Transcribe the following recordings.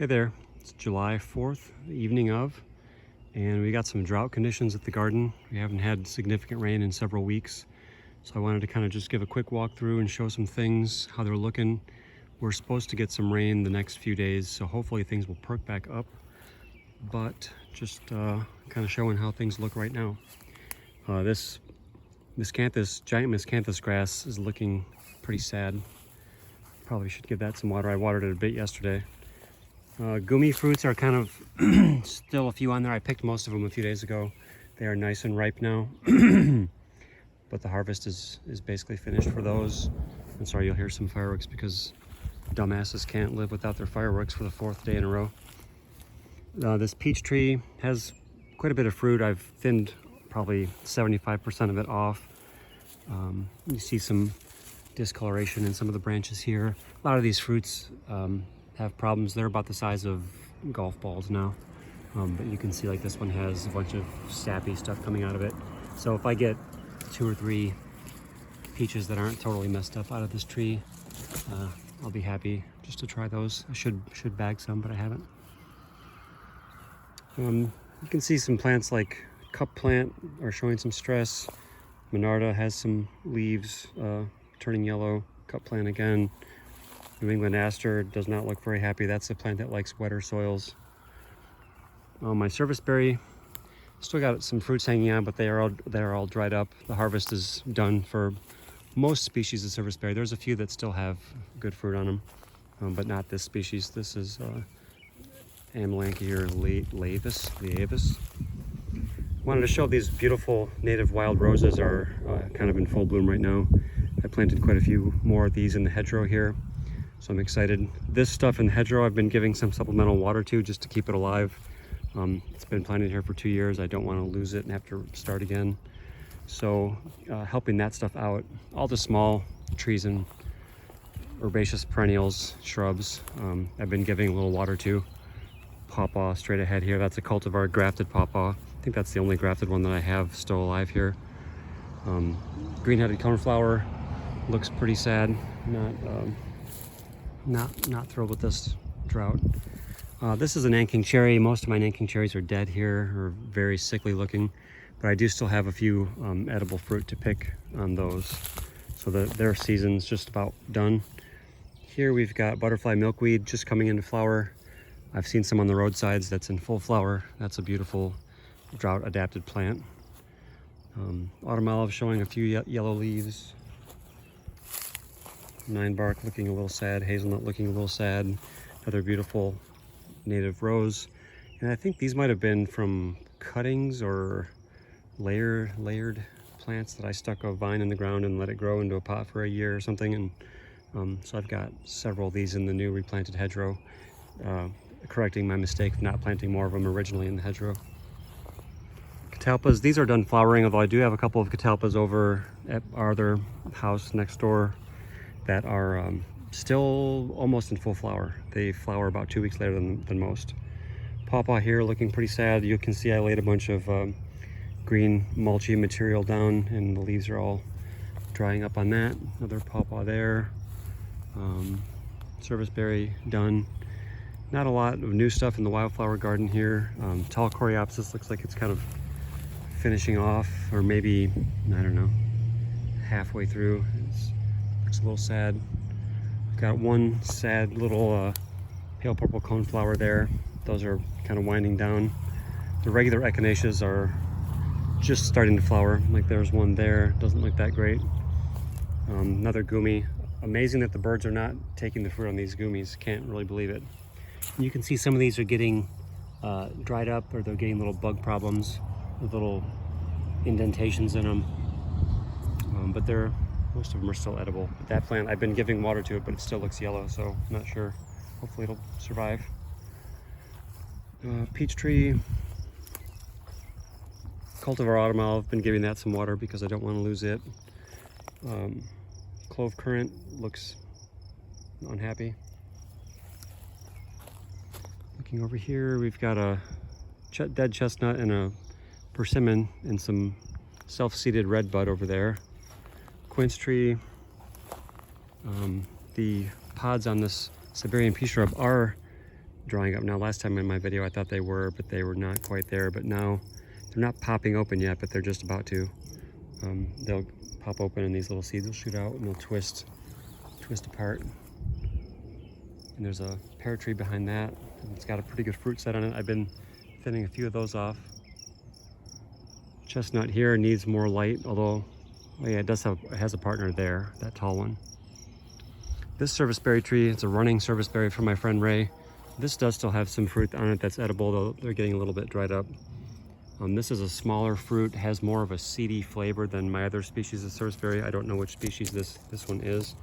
Hey there, it's July 4th, the evening of, and we got some drought conditions at the garden. We haven't had significant rain in several weeks, so I wanted to kind of just give a quick walkthrough and show some things, how they're looking. We're supposed to get some rain the next few days, so hopefully things will perk back up, but just kind of showing how things look right now. This giant miscanthus grass is looking pretty sad. Probably should give that some water. I watered it a bit yesterday. Gummy fruits are kind of still a few on there. I picked most of them a few days ago. They are nice and ripe now, but the harvest is basically finished for those. I'm sorry, you'll hear some fireworks because dumbasses can't live without their fireworks for the 4th day in a row. This peach tree has quite a bit of fruit. I've thinned probably 75% of it off. You see some discoloration in some of the branches here. A lot of these fruits have problems. They're about the size of golf balls now, but you can see like this one has a bunch of sappy stuff coming out of it. So if I get 2 or 3 peaches that aren't totally messed up out of this tree, I'll be happy just to try those. I should bag some, but I haven't. You can see some plants like cup plant are showing some stress. Monarda has some leaves turning yellow. Cup plant again. New England aster does not look very happy. That's a plant that likes wetter soils. My serviceberry still got some fruits hanging on, but they're all dried up. The harvest is done for most species of serviceberry. There's a few that still have good fruit on them, but not this species. This is Amelanchier laevis. Wanted to show these beautiful native wild roses are kind of in full bloom right now. I planted quite a few more of these in the hedgerow here, so I'm excited. This stuff in the hedgerow I've been giving some supplemental water to just to keep it alive. It's been planted here for 2 years. I don't want to lose it and have to start again. So helping that stuff out. All the small trees and herbaceous perennials, shrubs, I've been giving a little water to. Pawpaw straight ahead here. That's a cultivar grafted pawpaw. I think that's the only grafted one that I have still alive here. Green-headed coneflower looks pretty sad. Not thrilled with this drought. This is a Nan King Cherry. Most of my Nan King Cherries are dead here, or very sickly looking, but I do still have a few edible fruit to pick on those. So their season's just about done. Here we've got butterfly milkweed just coming into flower. I've seen some on the roadsides that's in full flower. That's a beautiful drought-adapted plant. Autumn olive showing a few yellow leaves. 9-bark looking a little sad. Hazelnut looking a little sad. Another beautiful native rose. And I think these might have been from cuttings or layered plants that I stuck a vine in the ground and let it grow into a pot for a year or something. And so I've got several of these in the new replanted hedgerow, correcting my mistake of not planting more of them originally in the hedgerow. Catalpas, these are done flowering, although I do have a couple of catalpas over at our other house next door that are still almost in full flower. They flower about 2 weeks later than most. Pawpaw here looking pretty sad. You can see I laid a bunch of green mulchy material down and the leaves are all drying up on that. Another pawpaw there. Serviceberry done. Not a lot of new stuff in the wildflower garden here. Tall coreopsis looks like it's kind of finishing off, or maybe, I don't know, halfway through. Looks a little sad. Got one sad little pale purple coneflower there. Those are kind of winding down. The regular echinaceas are just starting to flower. Like there's one there, doesn't look that great. Another gummy. Amazing that the birds are not taking the fruit on these gummies. Can't really believe it. You can see some of these are getting dried up, or they're getting little bug problems with little indentations in them. But most of them are still edible. But that plant, I've been giving water to it, but it still looks yellow, so I'm not sure. Hopefully it'll survive. Peach tree. Cultivar autumn olive, been giving that some water because I don't want to lose it. Clove currant looks unhappy. Looking over here, we've got a dead chestnut and a persimmon and some self-seeded red bud over there. Quince tree. The pods on this Siberian Pea Shrub are drying up. Now last time in my video I thought they were, but they were not quite there. But now they're not popping open yet, but they're just about to. They'll pop open and these little seeds will shoot out and they'll twist apart. And there's a pear tree behind that. It's got a pretty good fruit set on it. I've been thinning a few of those off. Chestnut here needs more light, although, oh yeah, it has a partner there, that tall one. This serviceberry tree, it's a running serviceberry from my friend Ray. This does still have some fruit on it that's edible, though they're getting a little bit dried up. This is a smaller fruit, has more of a seedy flavor than my other species of serviceberry. I don't know which species this one is,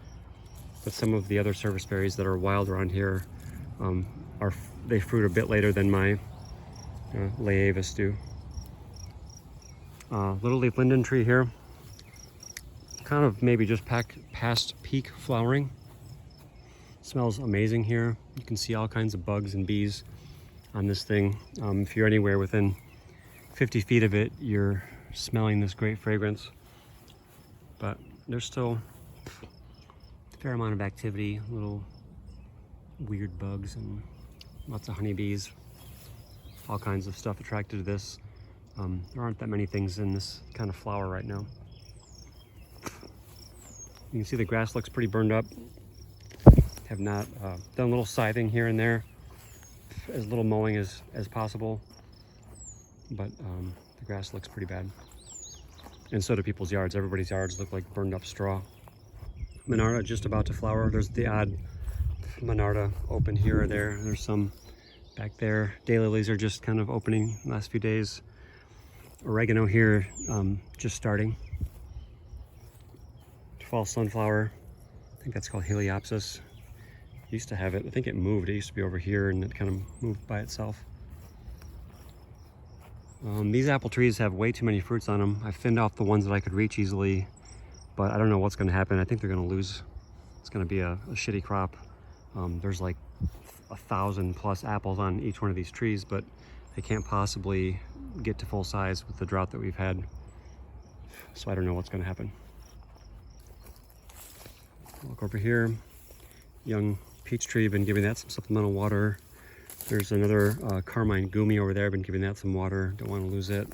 but some of the other serviceberries that are wild around here they fruit a bit later than my Laevis do. Little leaf linden tree here, kind of maybe just past peak flowering. Smells amazing here. You can see all kinds of bugs and bees on this thing. If you're anywhere within 50 feet of it, you're smelling this great fragrance. But there's still a fair amount of activity, little weird bugs and lots of honeybees, all kinds of stuff attracted to this. There aren't that many things in this kind of flower right now. You can see the grass looks pretty burned up. Have not done a little scything here and there, as little mowing as possible, but the grass looks pretty bad. And so do people's yards. Everybody's yards look like burned up straw. Monarda just about to flower. There's the odd Monarda open here or there. There's some back there. Daylilies are just kind of opening the last few days. Oregano here, just starting. Fall sunflower, I think that's called Heliopsis. Used to have it, I think it moved. It used to be over here and it kind of moved by itself. These apple trees have way too many fruits on them. I thinned off the ones that I could reach easily, but I don't know what's going to happen. I think they're going to lose. It's going to be a shitty crop. There's like 1,000+ apples on each one of these trees, but they can't possibly get to full size with the drought that we've had. So I don't know what's going to happen. Look over here, young peach tree, been giving that some supplemental water. There's another Carmine Gumi over there, been giving that some water, don't want to lose it.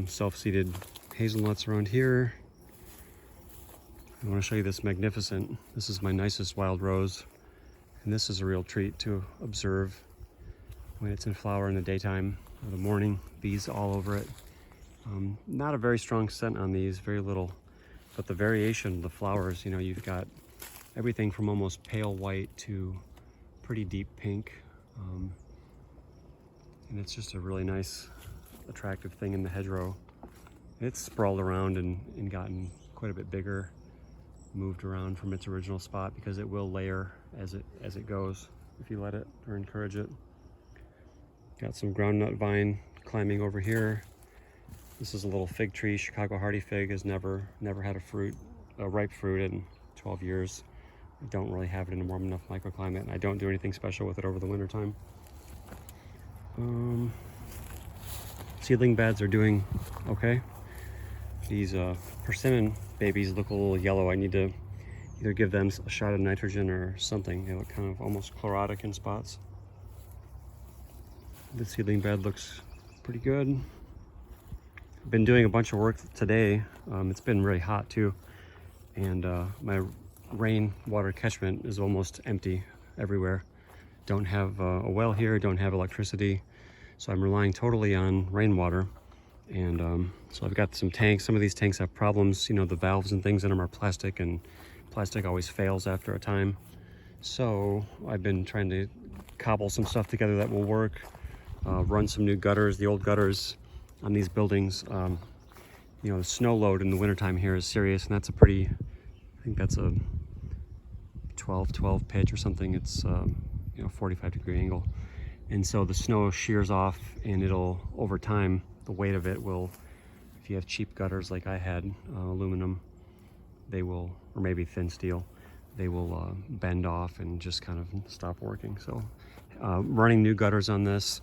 Self-seeded hazelnuts around here. I want to show you this magnificent, this is my nicest wild rose, and this is a real treat to observe when it's in flower in the daytime or the morning. Bees all over it. Not a very strong scent on these, very little, but the variation of the flowers, you know, you've got everything from almost pale white to pretty deep pink. And it's just a really nice, attractive thing in the hedgerow. It's sprawled around and gotten quite a bit bigger, moved around from its original spot because it will layer as it goes if you let it or encourage it. Got some groundnut vine climbing over here. This is a little fig tree. Chicago hardy fig has never had a ripe fruit in 12 years. I don't really have it in a warm enough microclimate, and I don't do anything special with it over the winter time. Seedling beds are doing okay. These persimmon babies look a little yellow. I need to either give them a shot of nitrogen or something. They look kind of almost chlorotic in spots. The seedling bed looks pretty good. I've been doing a bunch of work today. It's been really hot too, and my rainwater catchment is almost empty everywhere. Don't have a well here, don't have electricity, so I'm relying totally on rainwater. And so I've got some tanks. Some of these tanks have problems, you know, the valves and things in them are plastic, and plastic always fails after a time. So I've been trying to cobble some stuff together that will work, run some new gutters. The old gutters on these buildings, you know, the snow load in the wintertime here is serious, and that's a pretty, I think that's a 12 pitch or something. It's you know, 45-degree angle, and so the snow shears off, and it'll, over time, the weight of it will, if you have cheap gutters like I had, aluminum, they will, or maybe thin steel, they will bend off and just kind of stop working. So running new gutters on this.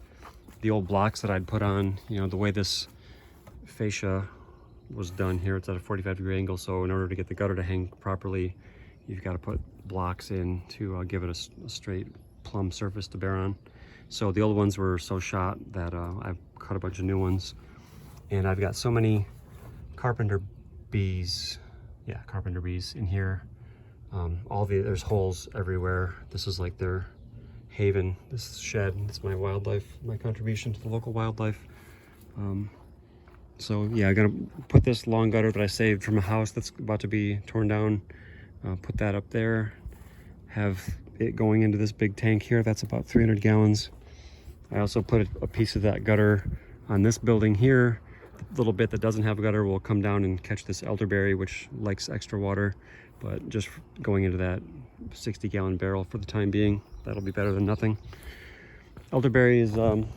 The old blocks that I'd put on, you know, the way this fascia was done here, it's at a 45-degree angle, so in order to get the gutter to hang properly, you've got to put blocks in to give it a straight plum surface to bear on. So the old ones were so shot that I've cut a bunch of new ones. And I've got so many carpenter bees, yeah, carpenter bees in here. There's holes everywhere. This is like their haven, this shed. It's my wildlife, my contribution to the local wildlife. So yeah, I'm gonna put this long gutter that I saved from a house that's about to be torn down, put that up there, have it going into this big tank here that's about 300 gallons. I also put a piece of that gutter on this building here. The little bit that doesn't have a gutter will come down and catch this elderberry, which likes extra water, but just going into that 60-gallon barrel for the time being. That'll be better than nothing. Elderberry is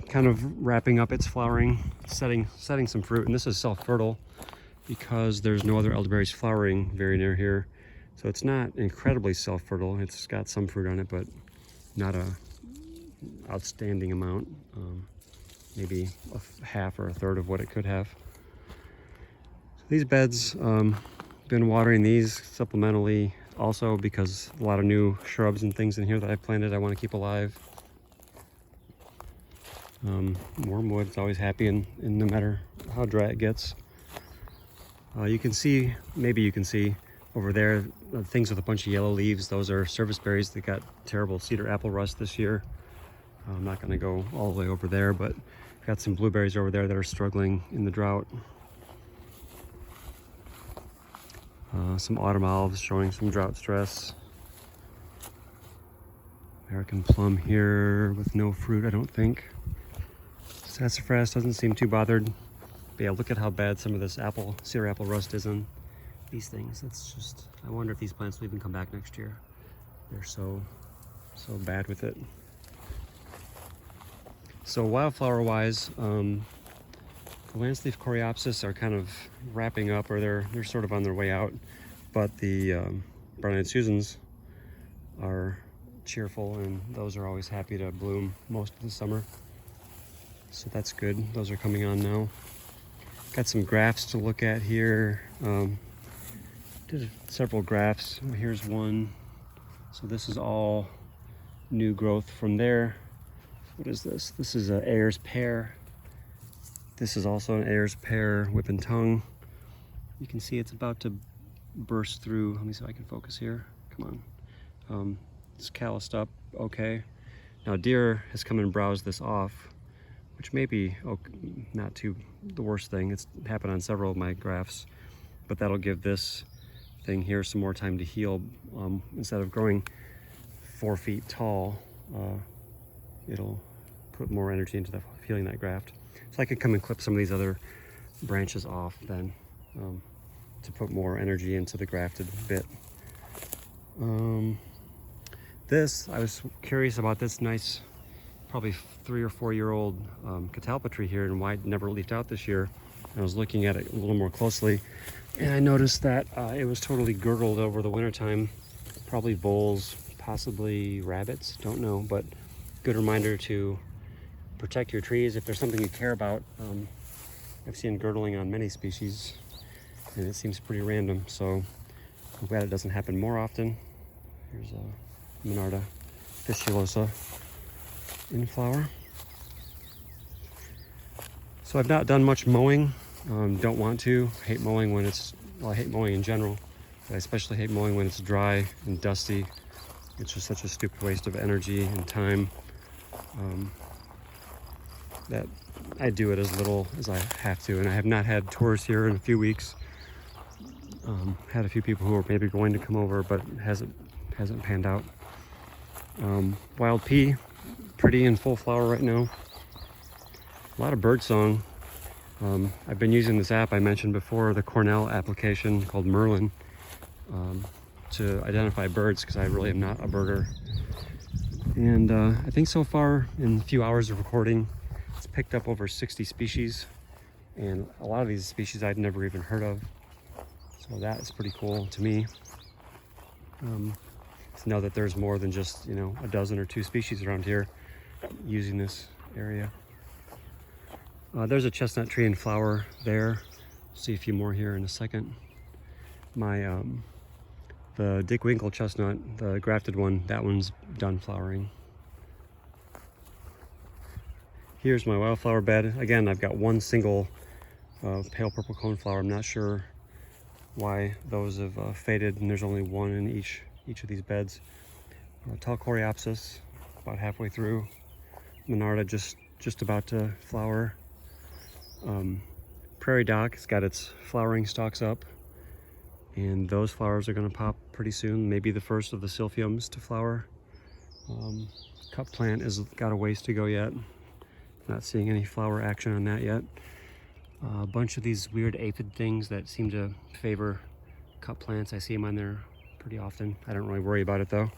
kind of wrapping up its flowering, setting some fruit, and this is self-fertile because there's no other elderberries flowering very near here. So it's not incredibly self-fertile. It's got some fruit on it, but not a outstanding amount. Maybe a half or a third of what it could have. So these beds, been watering these supplementally also because a lot of new shrubs and things in here that I've planted I want to keep alive. Wormwood's always happy and no matter how dry it gets. You can see, maybe you can see over there, things with a bunch of yellow leaves. Those are service berries that got terrible cedar apple rust this year. I'm not going to go all the way over there, but got some blueberries over there that are struggling in the drought. Some autumn olives showing some drought stress. American plum here with no fruit, I don't think. Sassafras doesn't seem too bothered. But yeah, look at how bad some of this cedar apple rust is on these things. It's just, I wonder if these plants will even come back next year. They're so bad with it. So wildflower wise, the lance-leaf coreopsis are kind of wrapping up, or they're sort of on their way out, but the brown-eyed Susans are cheerful, and those are always happy to bloom most of the summer. So that's good. Those are coming on now. Got some grafts to look at here. Did several grafts. Here's one. So this is all new growth from there. What is this? This is an Ayer's pear. This is also an Ayer's pear, whip and tongue. You can see it's about to burst through. Let me see if I can focus here. Come on. It's calloused up, okay. Now deer has come and browsed this off, which may be not too the worst thing. It's happened on several of my grafts, but that'll give this thing here some more time to heal. Instead of growing 4 feet tall, it'll put more energy into healing that graft. So I could come and clip some of these other branches off then to put more energy into the grafted bit. I was curious about this nice, probably 3 or 4 year old Catalpa tree here and why it never leafed out this year. And I was looking at it a little more closely and I noticed that it was totally girdled over the wintertime. Probably voles, possibly rabbits, don't know, but good reminder to protect your trees if there's something you care about. I've seen girdling on many species and it seems pretty random, so I'm glad it doesn't happen more often. Here's a Monarda fistulosa in flower. So I've not done much mowing. Don't want to. Hate mowing when I hate mowing in general, but I especially hate mowing when it's dry and dusty. It's just such a stupid waste of energy and time. That I do it as little as I have to, and I have not had tours here in a few weeks. Had a few people who were maybe going to come over, but hasn't panned out. Wild pea, pretty in full flower right now. A lot of bird song. I've been using this app I mentioned before, the Cornell application called Merlin, to identify birds because I really am not a birder. And I think so far in a few hours of recording, it's picked up over 60 species, and a lot of these species I'd never even heard of. So that is pretty cool to me. To know that there's more than just, a dozen or 2 species around here using this area. There's a chestnut tree in flower there. See a few more here in a second. The Dick Winkle chestnut, the grafted one, that one's done flowering. Here's my wildflower bed. Again, I've got one single pale purple coneflower. I'm not sure why those have faded, and there's only one in each of these beds. Tall coreopsis, about halfway through. Monarda just about to flower. Prairie dock has got its flowering stalks up, and those flowers are going to pop pretty soon. Maybe the first of the silphiums to flower. Cup plant has got a ways to go yet. Not seeing any flower action on that yet. A bunch of these weird aphid things that seem to favor cup plants. I see them on there pretty often. I don't really worry about it though.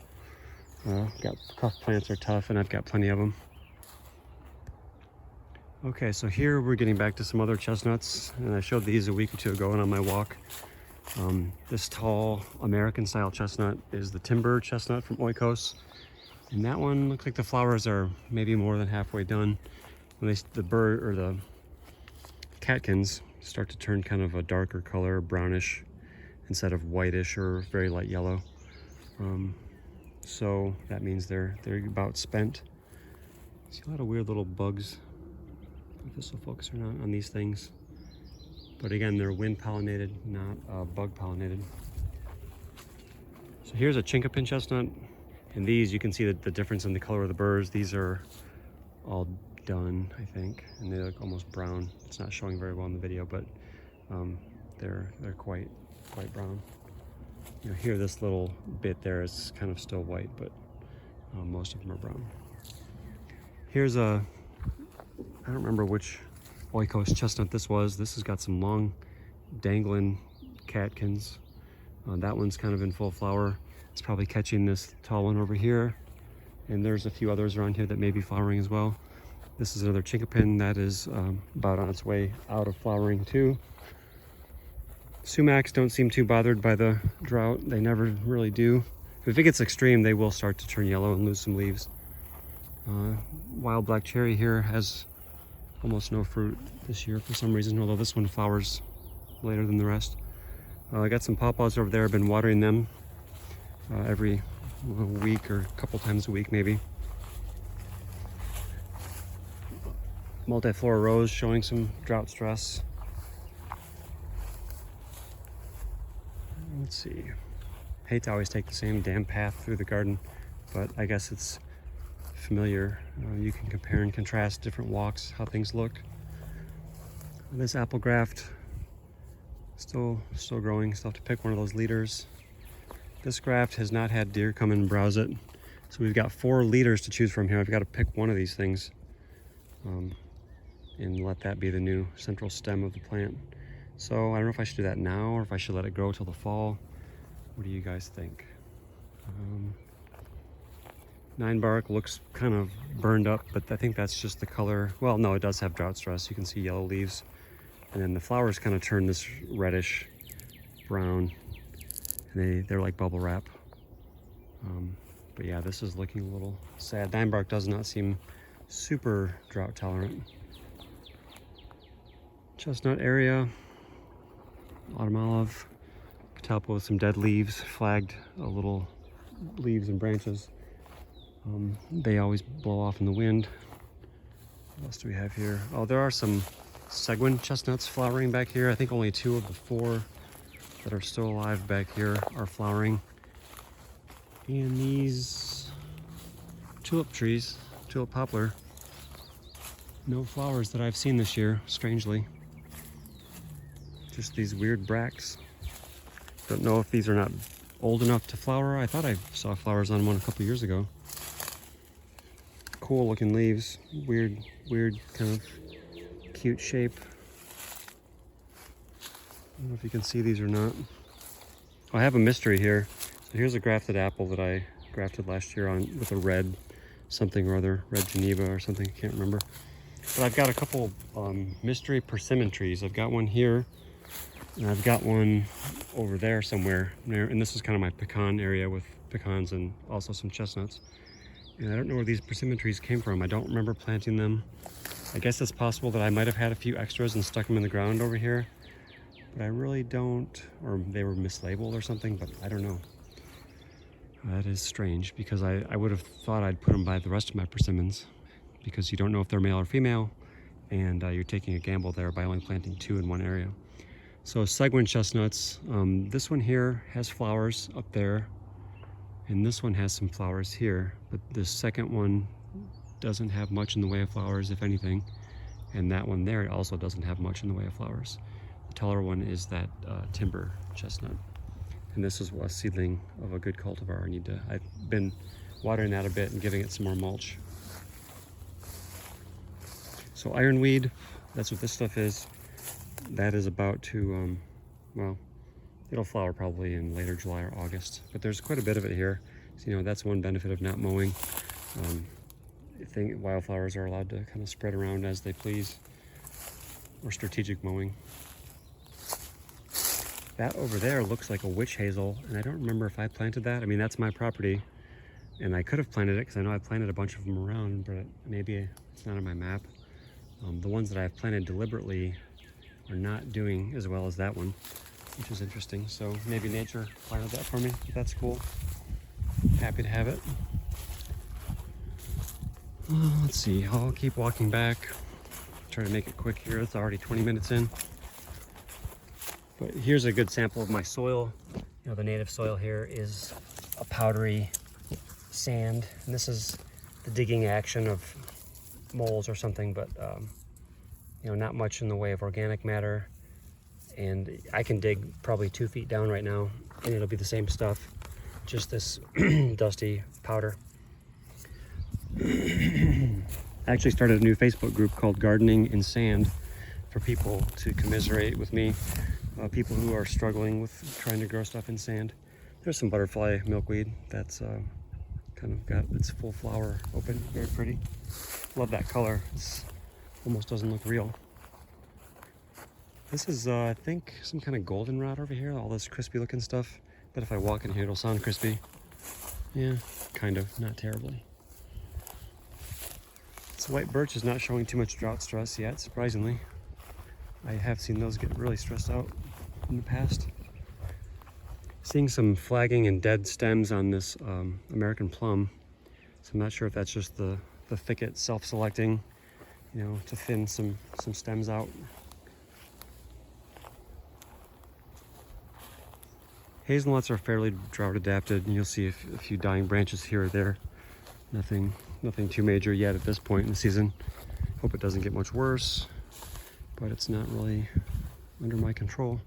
Cup plants are tough, and I've got plenty of them. Okay, so here we're getting back to some other chestnuts, and I showed these a week or two ago and on my walk. This tall American style chestnut is the timber chestnut from Oikos, and that one looks like the flowers are maybe more than halfway done. When the catkins start to turn kind of a darker color, brownish, instead of whitish or very light yellow. So that means they're about spent. See a lot of weird little bugs. If this will focus or not on these things. But again, they're wind pollinated, not bug pollinated. So here's a Chinkapin chestnut. And these, you can see the difference in the color of the burrs. These are all done, I think, and they look almost brown. It's not showing very well in the video, but they're quite brown. You know, here this little bit there is kind of still white, but most of them are brown. Here's I don't remember which Oikos chestnut this was. This has got some long dangling catkins. That one's kind of in full flower. It's probably catching this tall one over here, and there's a few others around here that may be flowering as well. This is another Chinkapin that is about on its way out of flowering too. Sumacs don't seem too bothered by the drought. They never really do. If it gets extreme, they will start to turn yellow and lose some leaves. Wild black cherry here has almost no fruit this year for some reason, although this one flowers later than the rest. I got some pawpaws over there. I've been watering them every week or a couple times a week maybe. Multiflora rose showing some drought stress. Let's see. Hate to always take the same damn path through the garden, but I guess it's familiar. You can compare and contrast different walks, how things look. This apple graft still growing. Still have to pick one of those leaders. This graft has not had deer come and browse it, so we've got 4 leaders to choose from here. I've got to pick one of these things and let that be the new central stem of the plant. So I don't know if I should do that now or if I should let it grow till the fall. What do you guys think? 9 bark looks kind of burned up, but I think that's just the color. Well, no, it does have drought stress. You can see yellow leaves. And then the flowers kind of turn this reddish brown. And they're like bubble wrap. But yeah, this is looking a little sad. 9 bark does not seem super drought tolerant. Chestnut area, autumn olive, catalpa with some dead leaves, flagged little leaves and branches. They always blow off in the wind. What else do we have here? Oh, there are some Seguin chestnuts flowering back here. I think only 2 of the 4 that are still alive back here are flowering. And these tulip trees, tulip poplar, no flowers that I've seen this year, strangely. Just these weird bracts. Don't know if these are not old enough to flower. I thought I saw flowers on one a couple years ago. Cool looking leaves, weird kind of cute shape. I don't know if you can see these or not. I have a mystery here. So here's a grafted apple that I grafted last year on with a red something or other, red Geneva or something, I can't remember. But I've got a couple mystery persimmon trees. I've got one here, and I've got one over there somewhere. And this is kind of my pecan area with pecans and also some chestnuts. And I don't know where these persimmon trees came from. I don't remember planting them. I guess it's possible that I might have had a few extras and stuck them in the ground over here. But I really don't, or they were mislabeled or something, but I don't know. That is strange because I would have thought I'd put them by the rest of my persimmons. because you don't know if they're male or female, and you're taking a gamble there by only planting 2 in one area. So Seguin chestnuts, this one here has flowers up there, and this one has some flowers here, but the second one doesn't have much in the way of flowers, if anything, and that one there also doesn't have much in the way of flowers. The taller one is that timber chestnut, and this is a seedling of a good cultivar. I've been watering that a bit and giving it some more mulch. So ironweed, that's what this stuff is. That is about to, well, it'll flower probably in later July or August, but there's quite a bit of it here. So, you know, that's one benefit of not mowing. I think wildflowers are allowed to kind of spread around as they please, or strategic mowing. That over there looks like a witch hazel, and I don't remember if I planted that. I mean, that's my property, and I could have planted it because I know I planted a bunch of them around, but maybe it's not on my map. The ones that I've planted deliberately are not doing as well as that one, which is interesting. So maybe nature planted that for me. That's cool. Happy to have it. Let's see, I'll keep walking back. Try to make it quick here. It's already 20 minutes in. But here's a good sample of my soil. You know, the native soil here is a powdery sand, and this is the digging action of moles or something, but you know, not much in the way of organic matter. And I can dig probably 2 feet down right now, and it'll be the same stuff, just this dusty powder. I actually started a new Facebook group called Gardening in Sand for people to commiserate with me, people who are struggling with trying to grow stuff in sand. There's some butterfly milkweed that's kind of got its full flower open, very pretty. Love that color. It almost doesn't look real. This is, I think, some kind of goldenrod over here, all this crispy looking stuff. But if I walk in here, it'll sound crispy. Yeah, kind of, not terribly. This white birch is not showing too much drought stress yet, surprisingly. I have seen those get really stressed out in the past. Seeing some flagging and dead stems on this American plum. So I'm not sure if that's just the thicket self-selecting, you know, to thin some stems out. Hazelnuts are fairly drought adapted, and you'll see a few dying branches here or there. Nothing too major yet at this point in the season. Hope it doesn't get much worse, but it's not really under my control.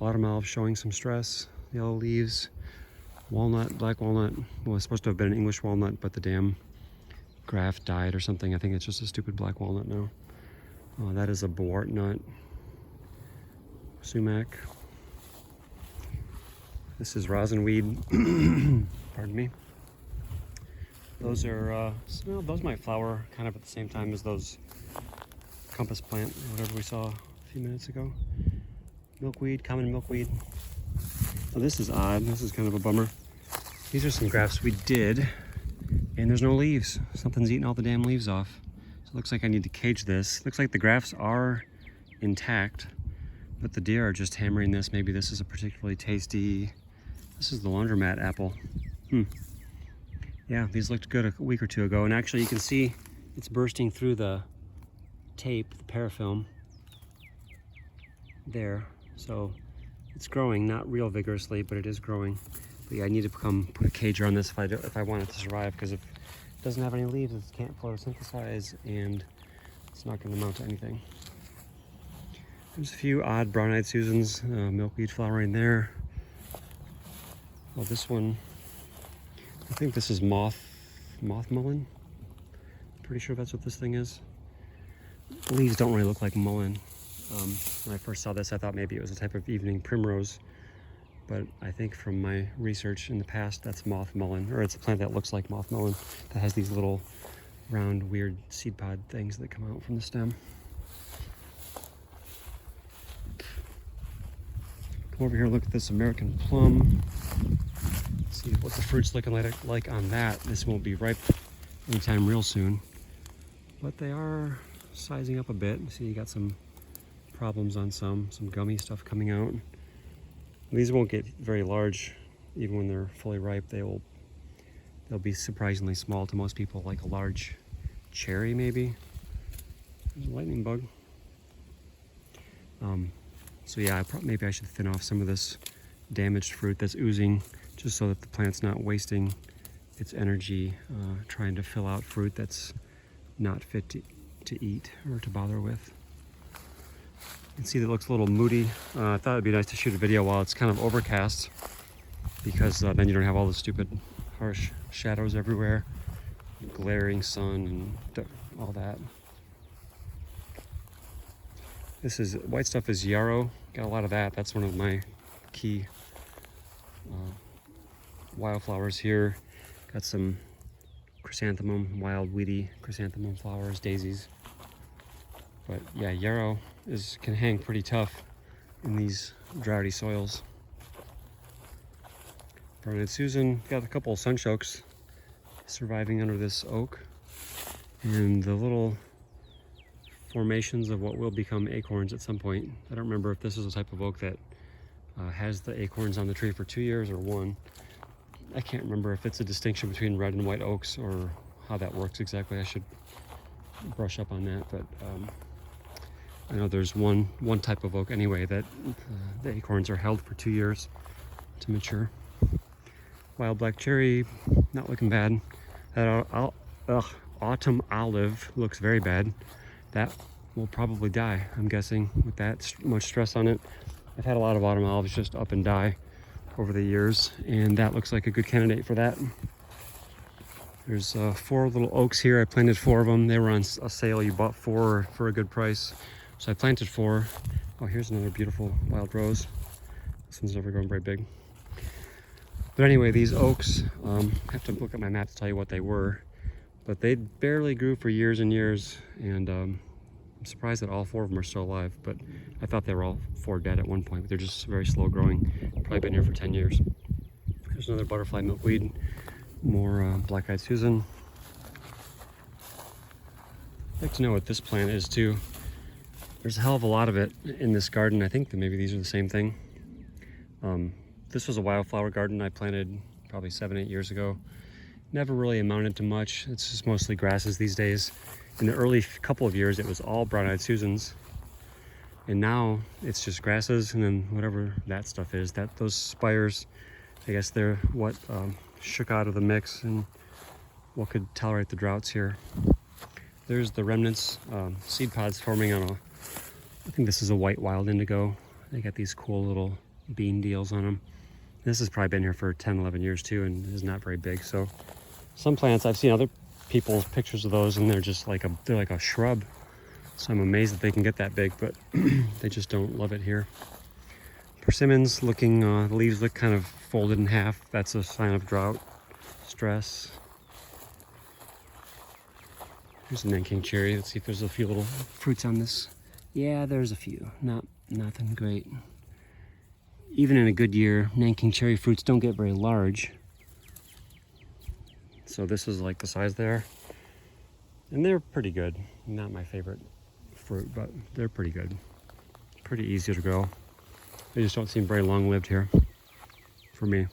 Autumn olive showing some stress, yellow leaves. Walnut, black walnut, well, it's supposed to have been an English walnut, but the damn graft died or something. I think it's just a stupid black walnut now. That is a Bwart nut. Sumac. This is rosinweed. Pardon me. Those are, well, those might flower kind of at the same time as those compass plant, or whatever we saw a few minutes ago. Milkweed, common milkweed. So this is odd. This is kind of a bummer. These are some grafts we did, and there's no leaves. Something's eating all the damn leaves off. So it looks like I need to cage this. Looks like the grafts are intact, but the deer are just hammering this. Maybe this is a particularly tasty. This is the Laundromat Apple. Yeah, these looked good a week or two ago, and actually you can see it's bursting through the tape, the parafilm there. So it's growing, not real vigorously, but it is growing. But yeah, I need to put a cager on this if I want it to survive, because if it doesn't have any leaves, it can't photosynthesize, and it's not going to amount to anything. There's a few odd brown-eyed Susans, milkweed flowering there. Well, this one, I think this is moth mullein. Pretty sure that's what this thing is. The leaves don't really look like mullein. When I first saw this, I thought maybe it was a type of evening primrose, but I think from my research in the past, that's moth mullein, or it's a plant that looks like moth mullein that has these little round, weird seed pod things that come out from the stem. Come over here, look at this American plum. See what the fruit's looking like on that. This won't be ripe anytime real soon, but they are sizing up a bit. See, you got some problems on some gummy stuff coming out. These won't get very large even when they're fully ripe. They'll be surprisingly small to most people, like a large cherry maybe. There's a lightning bug. So yeah, maybe I should thin off some of this damaged fruit that's oozing, just so that the plant's not wasting its energy trying to fill out fruit that's not fit to eat or to bother with. You can see that it looks a little moody. I thought it'd be nice to shoot a video while it's kind of overcast, because then you don't have all the stupid harsh shadows everywhere, glaring sun and all that. This is white stuff is Yarrow. Got a lot of that. That's one of my key wildflowers here. Got some chrysanthemum, wild weedy chrysanthemum flowers, daisies. But yeah, Yarrow can hang pretty tough in these droughty soils. Brown-eyed Susan, got a couple of sunchokes surviving under this oak. And the little formations of what will become acorns at some point. I don't remember if this is a type of oak that has the acorns on the tree for 2 years or 1. I can't remember if it's a distinction between red and white oaks or how that works exactly. I should brush up on that, but I know there's one type of oak anyway that the acorns are held for 2 years to mature. Wild black cherry, not looking bad. That autumn olive looks very bad. That will probably die, I'm guessing, with that much stress on it. I've had a lot of autumn olives just up and die over the years, and that looks like a good candidate for that. There's 4 little oaks here. I planted 4 of them. They were on a sale. You bought 4 for a good price. So I planted 4. Oh, here's another beautiful wild rose. This one's never grown very big. But anyway, these oaks, I have to look at my map to tell you what they were. But they barely grew for years and years, and I'm surprised that all 4 of them are still alive, but I thought they were all 4 dead at one point, but they're just very slow growing. Probably been here for 10 years. There's another butterfly milkweed, more black-eyed Susan. I'd like to know what this plant is too. There's a hell of a lot of it in this garden. I think that maybe these are the same thing. This was a wildflower garden I planted probably 7-8 years ago. Never really amounted to much. It's just mostly grasses these days. In the early couple of years, it was all brown-eyed Susans. And now it's just grasses and then whatever that stuff is. Those spires, I guess they're what shook out of the mix and what could tolerate the droughts here. There's the remnants, seed pods forming on I think this is a white wild indigo. They got these cool little bean deals on them. This has probably been here for 10, 11 years too, and is not very big. So some plants, I've seen other people's pictures of those, and they're just like a shrub. So I'm amazed that they can get that big, but they just don't love it here. Persimmons looking, the leaves look kind of folded in half. That's a sign of drought, stress. Here's the Nan King Cherry. Let's see if there's a few little fruits on this. Yeah, there's a few. Nothing great. Even in a good year, Nan King Cherry fruits don't get very large. So this is like the size there. And they're pretty good. Not my favorite fruit, but they're pretty good. Pretty easy to grow. They just don't seem very long-lived here for me.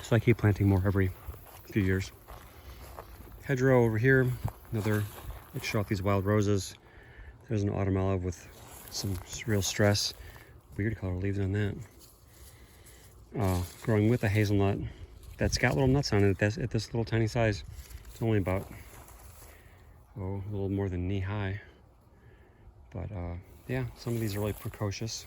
So I keep planting more every few years. Hedgerow over here, another, let's show off these wild roses. There's an autumn olive with some real stress. Weird color leaves on that. Growing with a hazelnut that's got little nuts on it at this little tiny size. It's only about, a little more than knee high. But yeah, some of these are really precocious.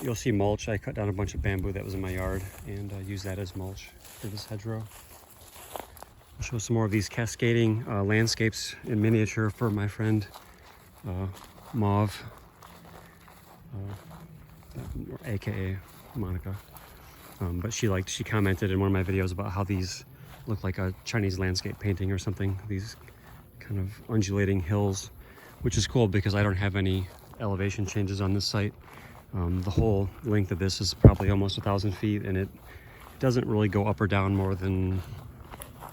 You'll see mulch. I cut down a bunch of bamboo that was in my yard and used that as mulch for this hedgerow. I'll show some more of these cascading landscapes in miniature for my friend Mauve, aka Monica. But she commented in one of my videos about how these look like a Chinese landscape painting or something. These kind of undulating hills, which is cool because I don't have any elevation changes on this site. The whole length of this is probably almost 1,000 feet, and it doesn't really go up or down more than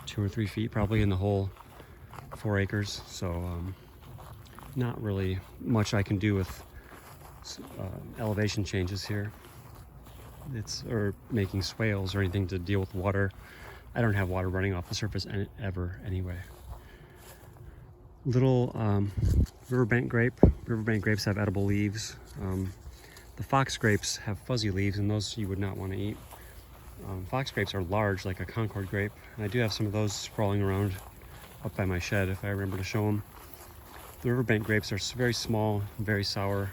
2 or 3 feet probably in the whole 4 acres. So not really much I can do with elevation changes here. or making swales or anything to deal with water. I don't have water running off the surface ever anyway. Little riverbank grape. Riverbank grapes have edible leaves. The fox grapes have fuzzy leaves, and those you would not want to eat. Fox grapes are large, like a Concord grape. And I do have some of those sprawling around up by my shed if I remember to show them. The riverbank grapes are very small, very sour,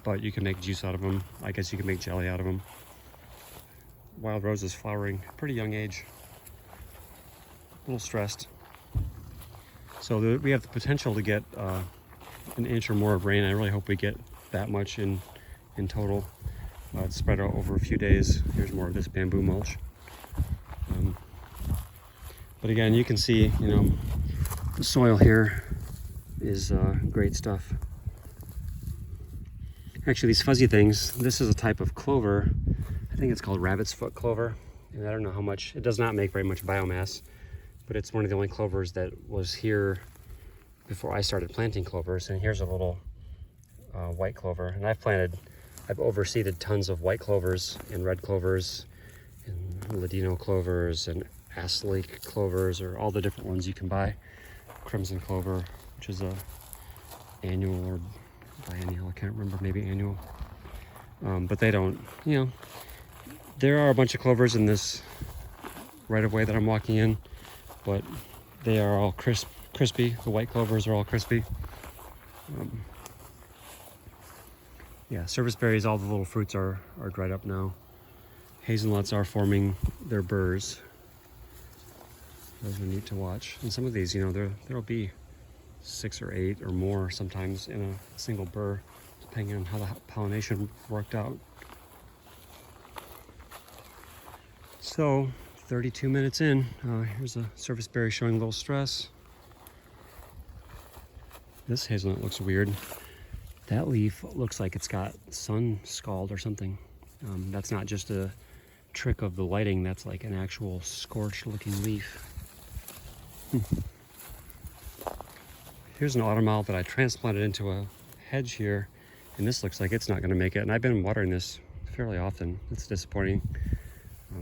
but you can make juice out of them. I guess you can make jelly out of them. Wild roses flowering, pretty young age. A little stressed. So we have the potential to get an inch or more of rain. I really hope we get that much in total. It's spread out over a few days. Here's more of this bamboo mulch. But again, you can see, the soil here is great stuff. Actually, these fuzzy things, this is a type of clover. I think it's called rabbit's foot clover. And I don't know how much, it does not make very much biomass, but it's one of the only clovers that was here before I started planting clovers. And here's a little white clover. And I've overseeded tons of white clovers and red clovers and ladino clovers and aslake clovers, or all the different ones you can buy. Crimson clover, which is a annual or biennial, I can't remember, maybe annual. But they don't, there are a bunch of clovers in this right-of-way that I'm walking in, but they are all crispy. The white clovers are all crispy. Yeah, service berries, all the little fruits are dried up now. Hazelnuts are forming their burrs. Those are neat to watch. And some of these, there'll be 6 or 8 or more sometimes in a single burr, depending on how the pollination worked out. So, 32 minutes in, here's a service berry showing a little stress. This hazelnut looks weird. That leaf looks like it's got sun scald or something. That's not just a trick of the lighting, that's like an actual scorched looking leaf. Here's an autumn olive that I transplanted into a hedge here, and this looks like it's not going to make it. And I've been watering this fairly often. It's disappointing,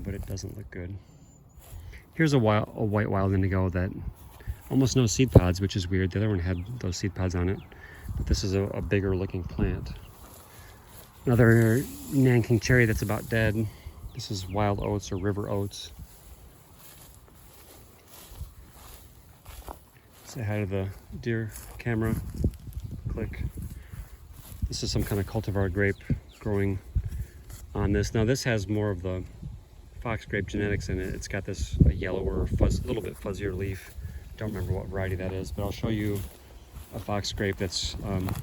but it doesn't look good. Here's a white wild indigo that almost no seed pods, which is weird. The other one had those seed pods on it, but this is a bigger looking plant. Another Nan King Cherry that's about dead. This is wild oats or river oats. Say hi to the deer camera. Click. This is some kind of cultivar grape growing on this. Now this has more of the fox grape genetics in it. It's got this yellower, little bit fuzzier leaf. Don't remember what variety that is, but I'll show you a fox grape that's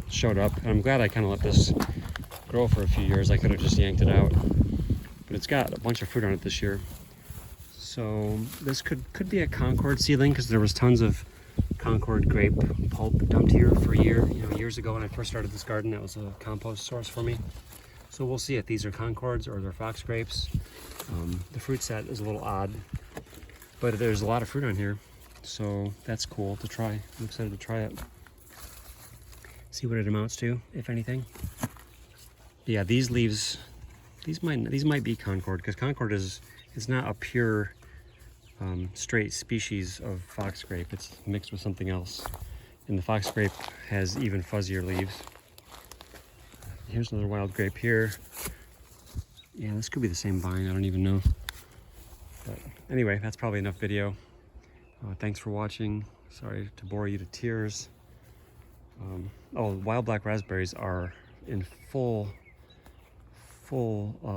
showed up. And I'm glad I kind of let this grow for a few years. I could have just yanked it out, but it's got a bunch of fruit on it this year. So this could be a Concord seedling, because there was tons of Concord grape pulp dumped here for a year. Years ago when I first started this garden, that was a compost source for me. So we'll see if these are Concords or they're fox grapes. The fruit set is a little odd, but there's a lot of fruit on here, so that's cool to try. I'm excited to try it. See what it amounts to, if anything. Yeah, these leaves, these might be Concord, because Concord is not a pure straight species of fox grape. It's mixed with something else, and the fox grape has even fuzzier leaves. Here's another wild grape here. Yeah, this could be the same vine, I don't even know. But anyway, that's probably enough video. Thanks for watching. Sorry to bore you to tears. Wild black raspberries are in full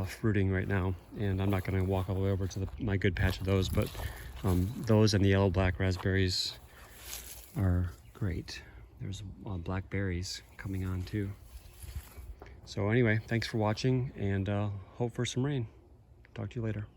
fruiting right now, and I'm not going to walk all the way over to my good patch of those, but those and the yellow black raspberries are great. There's blackberries coming on too. So anyway, thanks for watching, and hope for some rain. Talk to you later.